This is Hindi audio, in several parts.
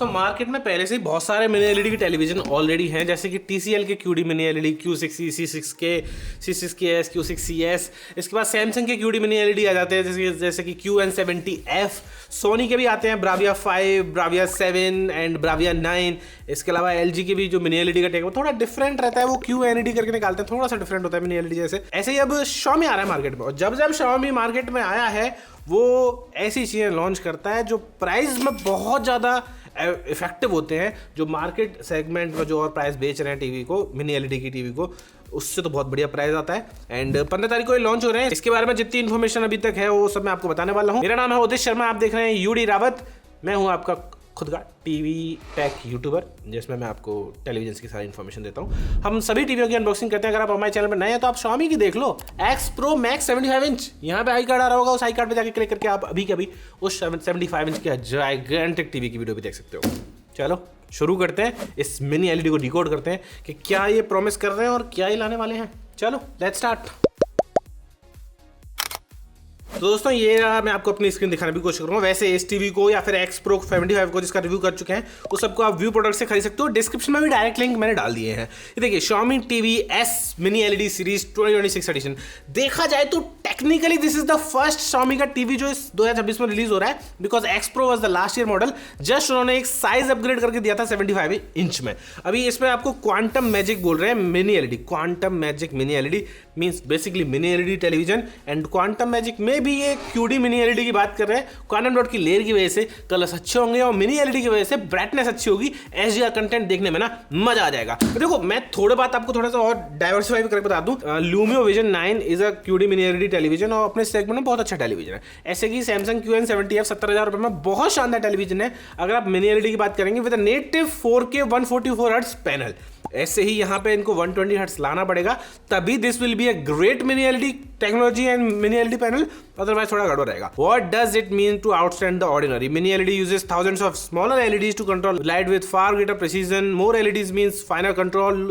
दोस्तों मार्केट में पहले से ही बहुत सारे मिनी एलईडी के टेलीविजन ऑलरेडी हैं, जैसे कि TCL के QD mini LED, Q6E, C6K, C6KS, Q6CS। इसके बाद सैमसंग के QD मिनी एलईडी आ जाते हैं, जैसे कि QN70F। सोनी के भी आते हैं Bravia 5, Bravia 7 एंड Bravia 9। इसके अलावा LG के भी जो मिनी एलईडी का टेक थोड़ा डिफरेंट रहता है, वो QNED करके निकालते हैं, थोड़ा सा डिफरेंट होता है मिनी एलईडी जैसे। ऐसे ही अब Xiaomi आ रहा है मार्केट में, और जब Xiaomi मार्केट में आया है वो ऐसी चीज़ें लॉन्च करता है जो प्राइस में बहुत ज़्यादा इफेक्टिव होते हैं, जो मार्केट सेगमेंट में जो और प्राइस बेच रहे हैं टीवी को, मिनी एलईडी की टीवी को, उससे तो बहुत बढ़िया प्राइस आता है। एंड 15 तारीख को ये लॉन्च हो रहे हैं। इसके बारे में जितनी इन्फॉर्मेशन अभी तक है वो सब मैं आपको बताने वाला हूँ। मेरा नाम है उदित शर्मा, आप देख रहे हैं यूडी रावत। मैं हूँ आपका खुद का टीवी टेक यूट्यूबर, जिसमें मैं आपको टेलीविजन की सारी इन्फॉर्मेशन देता हूँ। हम सभी टीवियों की अनबॉक्सिंग करते हैं। अगर आप हमारे चैनल पर नए हैं तो आप Xiaomi की देख लो, X Pro Max 75 इंच। यहाँ पे आई कार्ड आ रहा होगा, उस आई कार्ड पे जाके क्लिक करके आप अभी के अभी उस 75 इंच के जायगेंटिक टीवी की वीडियो भी देख सकते हो। चलो शुरू करते हैं, इस मिनी एलईडी को डिकोड करते हैं कि क्या ये प्रॉमिस कर रहे हैं और क्या ये लाने वाले हैं। चलो लेट्स स्टार्ट। तो दोस्तों ये मैं आपको अपनी स्क्रीन दिखाने की कोशिश करूंगा। वैसे इस टीवी को या फिर X Pro 75 को जिसका रिव्यू कर चुके हैं वो सबको आप व्यू प्रोडक्ट से खरीद सकते हो। डिस्क्रिप्शन में भी डायरेक्ट लिंक मैंने डाल दिए हैं। ये देखिए Xiaomi TV S mini LED series 2026 edition. देखा जाए तो technically this is the first Xiaomi का टीवी जो इस 2026 में रिलीज हो रहा है, because X Pro was the last year model. Just उन्होंने एक साइज अपग्रेड करके दिया था 75 इंच में। अभी इसमें आपको क्वांटम मैजिक बोल रहे हैं mini LED. Quantum magic mini LED means basically mini LED television. And quantum magic में भी ये QD मिनी एलईडी की बात कर रहे हैं। क्वांटम डॉट की लेयर की वजह से कलर्स अच्छे होंगे और मिनी एलईडी की वजह से ब्राइटनेस अच्छी होगी। HDR कंटेंट देखने में ना मजा आ जाएगा। तो देखो मैं थोड़े बात आपको थोड़ा सा और डाइवर्सिफाई करके बता दूं। Lumio Vision 9 is a QD mini LED television और अपने सेगमेंट में बहुत अच्छा टेलीविजन है। ऐसे कि सैमसंग QN70F 70,000 रुपए में बहुत शानदार टेलीविजन है। अगर आप मिनी एलईडी की बात करेंगे with native 4K 144 hertz panel, ऐसे ही यहाँ पे इनको 120 हर्ट्ज लाना पड़ेगा, तभी this will be a great mini LED technology and mini LED panel. Otherwise थोड़ा गड़बड़ रहेगा। What does it mean to outstand the ordinary? Mini LED uses thousands of smaller LEDs to control light with far greater precision. More LEDs means finer control.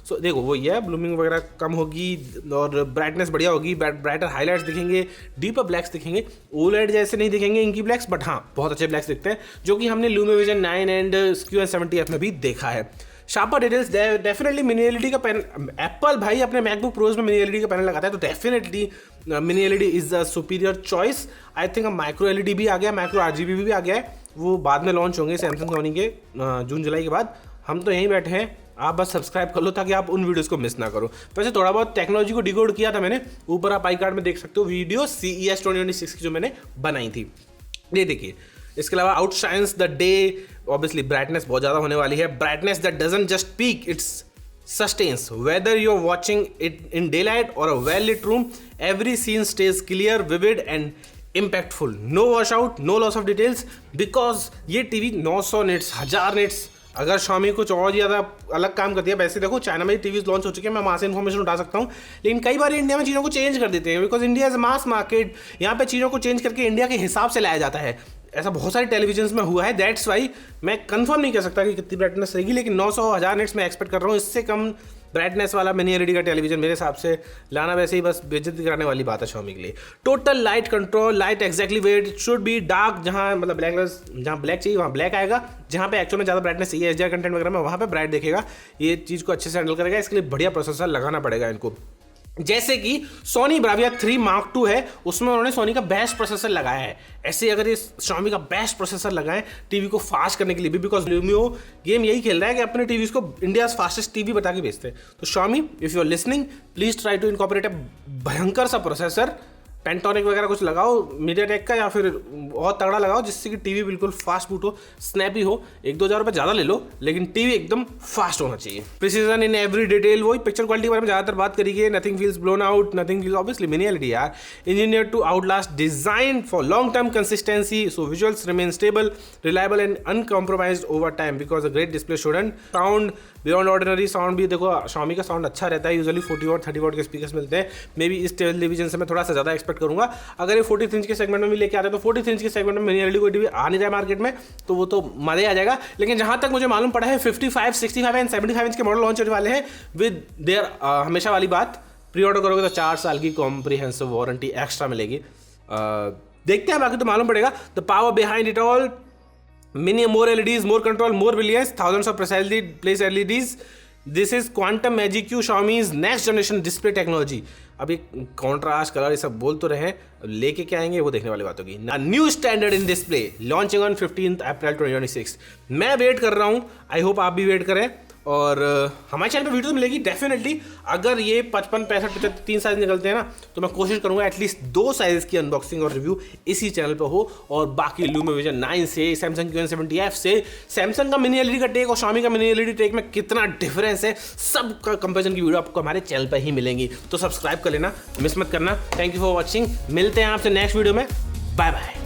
So देखो वो ये ब्लूमिंग वगैरह कम होगी और ब्राइटनेस बढ़िया होगी, ब्राइटर हाईलाइट्स दिखेंगे, डीपर ब्लैक्स दिखेंगे। OLED जैसे नहीं दिखेंगे इनकी ब्लैक्स, बट हाँ बहुत अच्छे ब्लैक्स दिखते हैं, जो कि हमने Lumia Vision 9 एंड QN70F में भी देखा है। Sharper details definitely mini LED का पैनल। एप्पल भाई अपने मैकबुक प्रोज में मिनी एलईडी का पैनल लगाता है, तो definitely mini LED is the superior choice. I think micro LED भी आ गया, माइक्रो RGB भी आ गया है, वो बाद में लॉन्च होंगे सैमसंग सोनी के जून जुलाई के बाद। हम तो यहीं बैठे हैं, आप बस सब्सक्राइब कर लो ताकि आप उन वीडियोस को मिस ना करो। वैसे थोड़ा बहुत टेक्नोलॉजी को डिकोड किया था मैंने, ऊपर आप आई कार्ड में देख सकते हो वीडियो CES 2026 की जो मैंने बनाई थी, ये देखिए। इसके अलावा outshines the day, obviously brightness बहुत ज़्यादा होने वाली है। Brightness that doesn't just peak, it's sustains whether you are watching it in daylight or a well lit room. Every scene stays clear, vivid and impactful. No wash out, no loss of details, because ये टीवी 900 निट्स, 1000 निट्स। अगर Xiaomi कुछ और ज़्यादा अलग काम कर दिया, वैसे देखो चाइना में टीवीज लॉन्च हो चुके हैं, मैं वहाँ से इन्फॉर्मेशन उठा सकता हूँ, लेकिन कई बार इंडिया में चीज़ों को चेंज कर देते हैं, because India is mass market. यहाँ पे चीज़ों को चेंज करके इंडिया के हिसाब से लाया जाता है। ऐसा बहुत सारे टेलीविजन में हुआ है, दैट्स वाई मैं कंफर्म नहीं कर सकता कि कितनी ब्राइटनेस रहेगी, लेकिन 900-1000 निट्स में एक्सपेक्ट कर रहा हूँ। इससे कम ब्राइटनेस वाला मिनी एलईडी का टेलीविजन मेरे हिसाब से लाना वैसे ही बस बेइज्जती कराने वाली बात है Xiaomi के लिए। Total light control, light exactly where it should be dark, जहाँ मतलब ब्लैक, जहाँ ब्लैक चाहिए वहाँ ब्लैक आएगा, जहाँ पे एक्चुअल में ज़्यादा ब्राइटनेस चाहिए HDR कंटेंट वगैरह में वहाँ पे ब्राइट देखेगा। ये चीज़ को अच्छे से हैंडल करेगा, इसके लिए बढ़िया प्रोसेसर लगाना पड़ेगा इनको। जैसे कि Sony Bravia 3 Mark II है, उसमें उन्होंने Sony का बेस्ट प्रोसेसर लगाया है। ऐसे अगर ये Xiaomi का बेस्ट प्रोसेसर लगाएं टीवी को फास्ट करने के लिए भी, बिकॉज Lumio गेम यही खेल रहा है कि अपने टीवीज को इंडिया फास्टेस्ट टीवी बता के बेचते हैं। तो Xiaomi, if you are listening, please try to incorporate a भयंकर सा प्रोसेसर, पेंटोनिक वगैरह कुछ लगाओ मीडियाटेक का, या फिर बहुत तगड़ा लगाओ जिससे कि टीवी बिल्कुल फास्ट बूट हो, स्नैपी हो। 1-2 हज़ार रुपये ज़्यादा ले लो, लेकिन टीवी एकदम फास्ट होना चाहिए। प्रिसीजन इन एवरी डिटेल, वही पिक्चर क्वालिटी के बारे में ज़्यादातर बात करिए। Nothing feels blown out, nothing feels, obviously mini LED यार। Engineered to outlast, designed for long term consistency, so visuals remain stable, reliable and uncompromised over time, because a great display shouldn't sound beyond ordinary. Sound भी देखो Xiaomi का साउंड अच्छा रहता है, यूजुअली 40 वॉट 30 वॉट के स्पीकर्स मिलते हैं। मे बी इस टेलीविजन से मैं थोड़ा सा ज़्यादा एक्सपेक्ट करूँगा। अगर ये 43 इंच के सेगमेंट में भी लेके आते हैं तो 43 इंच के सेगमेंट में मिनी एलईडी कोई टीवी आ नहीं रहा है मार्केट में, तो वो तो मजा ही आ जाएगा। लेकिन जहाँ तक मुझे मालूम पड़ा है 55, 65 एंड 75 इंच के मॉडल लॉन्च होने वाले हैं विद देयर हमेशा वाली बात, प्री ऑर्डर करोगे तो 4 साल की कॉम्प्रिहेंसिव वारंटी एक्स्ट्रा मिलेगी। देखते हैं, बाकी तो मालूम पड़ेगा। The power behind it all, Many more LEDs, more control, more brilliance, thousands of precisely placed LEDs. This is Quantum Magic Q, Xiaomi's next generation display technology. अभी कॉन्ट्रास्ट कलर ये सब बोल तो रहे हैं, लेके क्या आएंगे वो देखने वाली बात होगी. New standard in display launching on 15 अप्रैल 2026. मैं वेट कर रहा हूँ, आई होप आप भी वेट करें. और हमारे चैनल पे वीडियो मिलेगी डेफिनेटली. अगर ये 55, 65, 3 साइज निकलते हैं ना, तो मैं कोशिश करूंगा एटलीस्ट 2 साइज की अनबॉक्सिंग और रिव्यू इसी चैनल पे हो. और बाकी LumaVision 9 से, सैमसंग Q70F से, सैमसंग का मिनी LED का टेक और Xiaomi का मिनी LED टेक में कितना डिफरेंस है, सब का कंपेरिजन की वीडियो आपको हमारे चैनल पर ही मिलेंगी. तो सब्सक्राइब कर लेना, मिस मत करना. Thank you for watching. मिलते हैं आपसे नेक्स्ट वीडियो में. Bye bye.